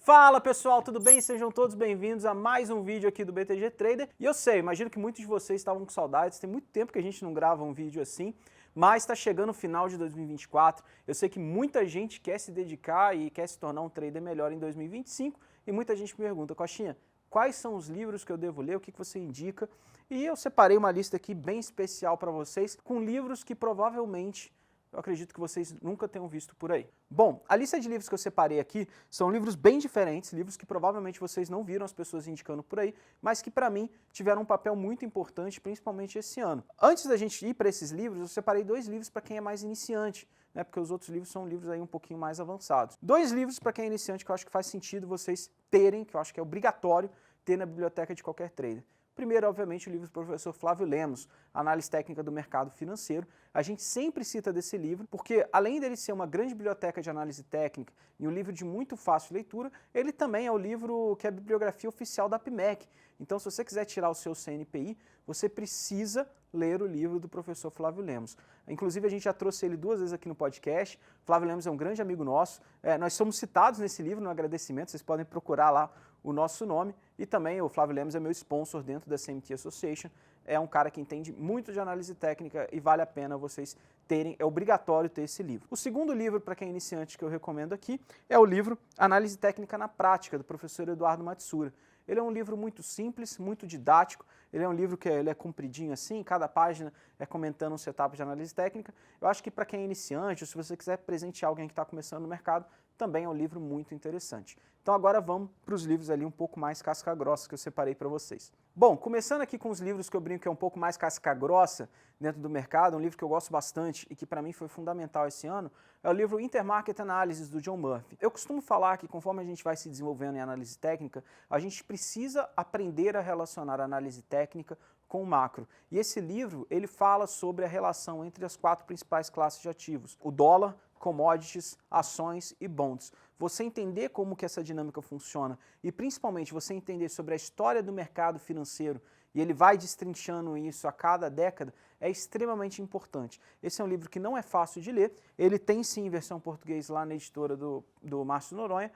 Fala pessoal, tudo bem? Sejam todos bem-vindos a mais um vídeo aqui do BTG Trader. E eu sei, imagino que muitos de vocês estavam com saudades, tem muito tempo que a gente não grava um vídeo assim, mas está chegando o final de 2024. Eu sei que muita gente quer se dedicar e quer se tornar um trader melhor em 2025 e muita gente me pergunta, Coxinha, quais são os livros que eu devo ler, o que você indica? E eu separei uma lista aqui bem especial para vocês com livros que provavelmente eu acredito que vocês nunca tenham visto por aí. Bom, a lista de livros que eu separei aqui são livros bem diferentes, livros que provavelmente vocês não viram as pessoas indicando por aí, mas que para mim tiveram um papel muito importante, principalmente esse ano. Antes da gente ir para esses livros, eu separei dois livros para quem é mais iniciante, né, porque os outros livros são livros aí um pouquinho mais avançados. Dois livros para quem é iniciante que eu acho que faz sentido vocês terem, que eu acho que é obrigatório ter na biblioteca de qualquer trader. Primeiro, obviamente, o livro do professor Flávio Lemos, Análise Técnica do Mercado Financeiro. A gente sempre cita desse livro, porque além dele ser uma grande biblioteca de análise técnica e um livro de muito fácil leitura, ele também é o livro que é a bibliografia oficial da APMEC. Então, se você quiser tirar o seu CNPI, você precisa ler o livro do professor Flávio Lemos. Inclusive, a gente já trouxe ele duas vezes aqui no podcast. Flávio Lemos é um grande amigo nosso. Nós somos citados nesse livro no agradecimento, vocês podem procurar lá o nosso nome. E também o Flávio Lemos é meu sponsor dentro da CMT Association. É um cara que entende muito de análise técnica e vale a pena vocês terem, é obrigatório ter esse livro. O segundo livro, para quem é iniciante, que eu recomendo aqui, é o livro Análise Técnica na Prática, do professor Eduardo Matsura. Ele é um livro muito simples, muito didático, ele é um livro que ele é compridinho assim, cada página é comentando um setup de análise técnica. Eu acho que para quem é iniciante, ou se você quiser presentear alguém que está começando no mercado, também é um livro muito interessante. Então agora vamos para os livros ali um pouco mais casca grossa que eu separei para vocês. Bom, começando aqui com os livros que eu brinco que é um pouco mais casca grossa dentro do mercado, um livro que eu gosto bastante e que para mim foi fundamental esse ano, é o livro Intermarket Analysis, do John Murphy. Eu costumo falar que conforme a gente vai se desenvolvendo em análise técnica, a gente precisa aprender a relacionar a análise técnica com o macro. E esse livro, ele fala sobre a relação entre as quatro principais classes de ativos: o dólar, commodities, ações e bonds. Você entender como que essa dinâmica funciona e principalmente você entender sobre a história do mercado financeiro, e ele vai destrinchando isso a cada década, é extremamente importante. Esse é um livro que não é fácil de ler, ele tem sim versão português lá na editora do Márcio Noronha,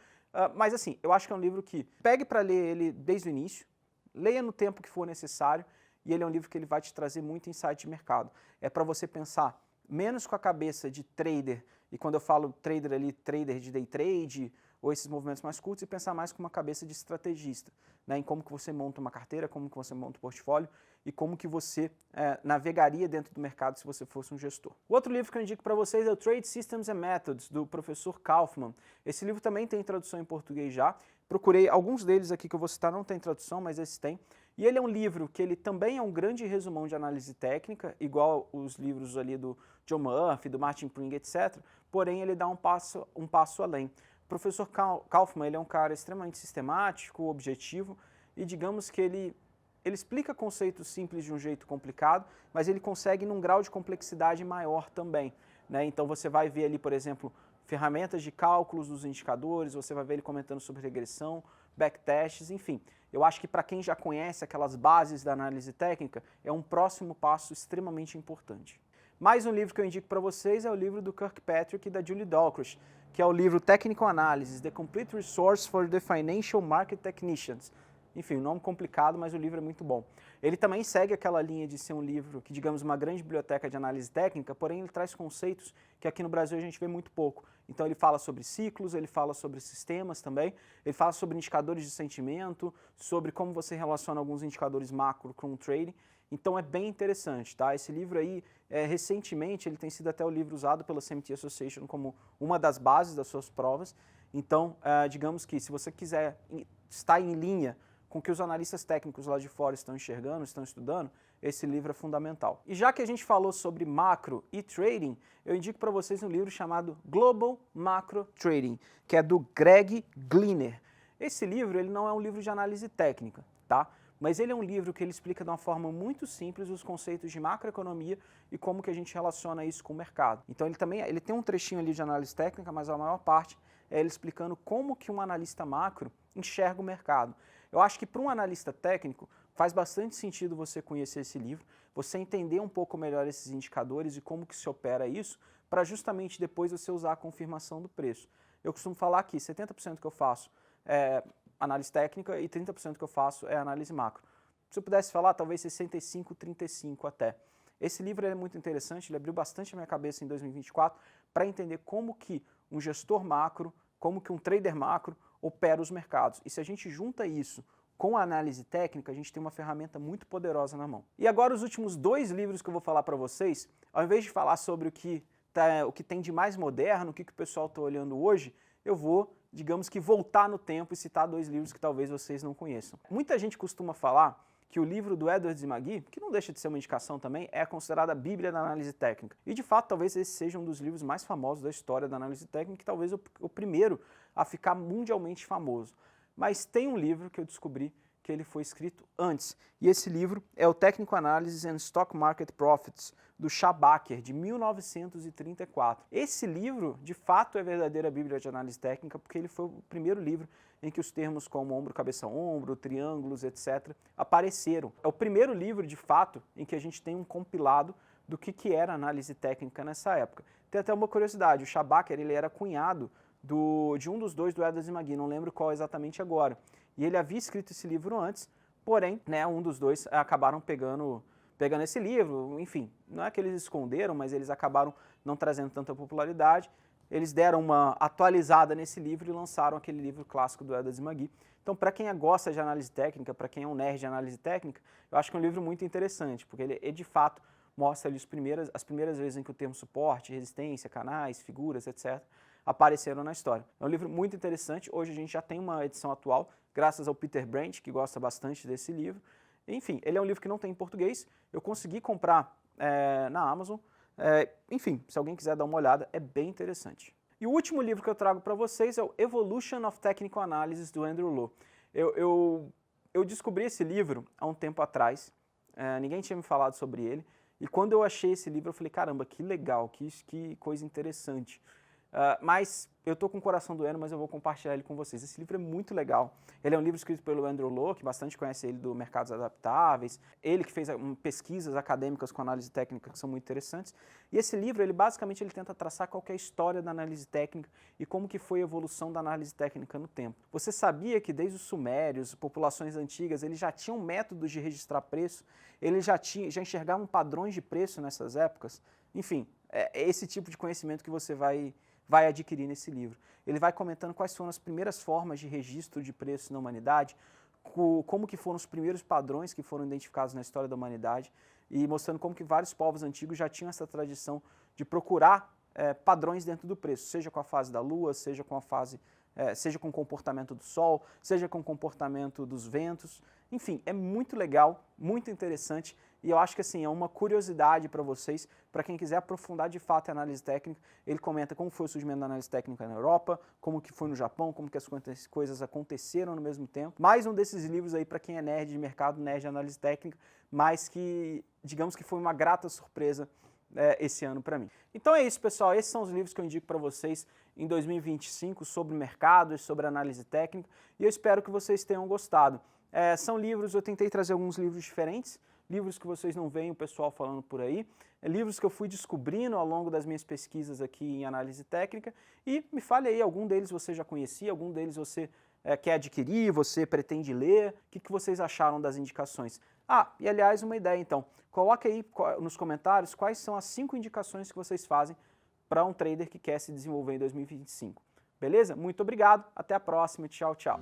mas assim, eu acho que é um livro que pegue para ler ele desde o início, leia no tempo que for necessário, e ele é um livro que ele vai te trazer muito insight de mercado. É para você pensar menos com a cabeça de trader, e quando eu falo trader ali, trader de day trade, ou esses movimentos mais curtos, e pensar mais com uma cabeça de estrategista, né, em como que você monta uma carteira, como que você monta um portfólio, e como que você navegaria dentro do mercado se você fosse um gestor. O outro livro que eu indico para vocês é o Trade Systems and Methods, do professor Kaufman. Esse livro também tem tradução em português já. Procurei alguns deles aqui que eu vou citar, não tem tradução, mas esse tem. E ele é um livro que ele também é um grande resumão de análise técnica, igual os livros ali do John Murphy, do Martin Pring, etc. Porém, ele dá um passo além. O professor Kaufman, ele é um cara extremamente sistemático, objetivo, e digamos que ele explica conceitos simples de um jeito complicado, mas ele consegue num grau de complexidade maior também, né? Então você vai ver ali, por exemplo, ferramentas de cálculos dos indicadores, você vai ver ele comentando sobre regressão, backtests, enfim. Eu acho que para quem já conhece aquelas bases da análise técnica, é um próximo passo extremamente importante. Mais um livro que eu indico para vocês é o livro do Kirkpatrick e da Julie Dalcroze, que é o livro Technical Analysis, The Complete Resource for the Financial Market Technicians. Enfim, um nome complicado, mas o livro é muito bom. Ele também segue aquela linha de ser um livro que, digamos, uma grande biblioteca de análise técnica, porém ele traz conceitos que aqui no Brasil a gente vê muito pouco. Então ele fala sobre ciclos, ele fala sobre sistemas também, ele fala sobre indicadores de sentimento, sobre como você relaciona alguns indicadores macro com o trading. Então é bem interessante, tá? Esse livro aí, recentemente, ele tem sido até o livro usado pela CMT Association como uma das bases das suas provas. Então, digamos que se você quiser estar em linha com o que os analistas técnicos lá de fora estão enxergando, estão estudando, esse livro é fundamental. E já que a gente falou sobre macro e trading, eu indico para vocês um livro chamado Global Macro Trading, que é do Greg Gleaner. Esse livro, ele não é um livro de análise técnica, tá? Mas ele é um livro que ele explica de uma forma muito simples os conceitos de macroeconomia e como que a gente relaciona isso com o mercado. Então ele tem um trechinho ali de análise técnica, mas a maior parte é ele explicando como que um analista macro enxerga o mercado. Eu acho que para um analista técnico faz bastante sentido você conhecer esse livro, você entender um pouco melhor esses indicadores e como que se opera isso, para justamente depois você usar a confirmação do preço. Eu costumo falar que 70% que eu faço é análise técnica e 30% que eu faço é análise macro. Se eu pudesse falar, talvez 65, 35 até. Esse livro é muito interessante, ele abriu bastante a minha cabeça em 2024 para entender como que um gestor macro, como que um trader macro opera os mercados. E se a gente junta isso com a análise técnica, a gente tem uma ferramenta muito poderosa na mão. E agora os últimos 2 livros que eu vou falar para vocês, ao invés de falar sobre o que tem de mais moderno, o que o pessoal está olhando hoje, eu vou, digamos que, voltar no tempo e citar 2 livros que talvez vocês não conheçam. Muita gente costuma falar que o livro do Edwards e Magee, que não deixa de ser uma indicação também, é considerada a Bíblia da análise técnica. E de fato, talvez esse seja um dos livros mais famosos da história da análise técnica, e talvez o primeiro a ficar mundialmente famoso. Mas tem um livro que eu descobri que ele foi escrito antes, e esse livro é o Technical Analysis and Stock Market Profits, do Schabacker, de 1934. Esse livro, de fato, é a verdadeira Bíblia de análise técnica, porque ele foi o primeiro livro em que os termos como ombro, cabeça, ombro, triângulos, etc., apareceram. É o primeiro livro, de fato, em que a gente tem um compilado do que era análise técnica nessa época. Tem até uma curiosidade, o Schabacker, ele era cunhado de um dos 2 do Edwards e Magee, não lembro qual exatamente agora. E ele havia escrito esse livro antes, porém, né, um dos 2 acabaram pegando esse livro, enfim, não é que eles esconderam, mas eles acabaram não trazendo tanta popularidade. Eles deram uma atualizada nesse livro e lançaram aquele livro clássico do Edwards e Magee. Então, para quem gosta de análise técnica, para quem é um nerd de análise técnica, eu acho que é um livro muito interessante, porque ele de fato mostra ali as primeiras vezes em que o termo suporte, resistência, canais, figuras, etc., apareceram na história. É um livro muito interessante, hoje a gente já tem uma edição atual, graças ao Peter Brandt, que gosta bastante desse livro. Enfim, ele é um livro que não tem em português, eu consegui comprar na Amazon. Enfim, se alguém quiser dar uma olhada, é bem interessante. E o último livro que eu trago para vocês é o Evolution of Technical Analysis, do Andrew Lo. Eu descobri esse livro há um tempo atrás, ninguém tinha me falado sobre ele, e quando eu achei esse livro eu falei, caramba, que legal, que coisa interessante. Mas eu estou com o coração doendo, mas eu vou compartilhar ele com vocês. Esse livro é muito legal. Ele é um livro escrito pelo Andrew Lo, que bastante conhece ele do Mercados Adaptáveis. Ele que fez pesquisas acadêmicas com análise técnica que são muito interessantes. E esse livro, basicamente, ele tenta traçar qual que é a história da análise técnica e como que foi a evolução da análise técnica no tempo. Você sabia que desde os sumérios, populações antigas, eles já tinham métodos de registrar preço? Eles já enxergavam padrões de preço nessas épocas? Enfim, é esse tipo de conhecimento que você vai adquirir nesse livro. Ele vai comentando quais foram as primeiras formas de registro de preço na humanidade, como que foram os primeiros padrões que foram identificados na história da humanidade e mostrando como que vários povos antigos já tinham essa tradição de procurar padrões dentro do preço, seja com a fase da lua, seja com seja com o comportamento do sol, seja com o comportamento dos ventos. Enfim, é muito legal, muito interessante e eu acho que assim, é uma curiosidade para vocês, para quem quiser aprofundar de fato a análise técnica. Ele comenta como foi o surgimento da análise técnica na Europa, como que foi no Japão, como que as coisas aconteceram no mesmo tempo. Mais um desses livros aí para quem é nerd de mercado, nerd de análise técnica, mas que, digamos que foi uma grata surpresa esse ano para mim. Então é isso, pessoal. Esses são os livros que eu indico para vocês em 2025 sobre mercados, sobre análise técnica, e eu espero que vocês tenham gostado. São livros, eu tentei trazer alguns livros diferentes, livros que vocês não veem o pessoal falando por aí, livros que eu fui descobrindo ao longo das minhas pesquisas aqui em análise técnica, e me fale aí, algum deles você já conhecia, algum deles você quer adquirir, você pretende ler, o que vocês acharam das indicações? E aliás, uma ideia então, coloque aí nos comentários quais são as 5 indicações que vocês fazem para um trader que quer se desenvolver em 2025. Beleza? Muito obrigado, até a próxima, tchau, tchau.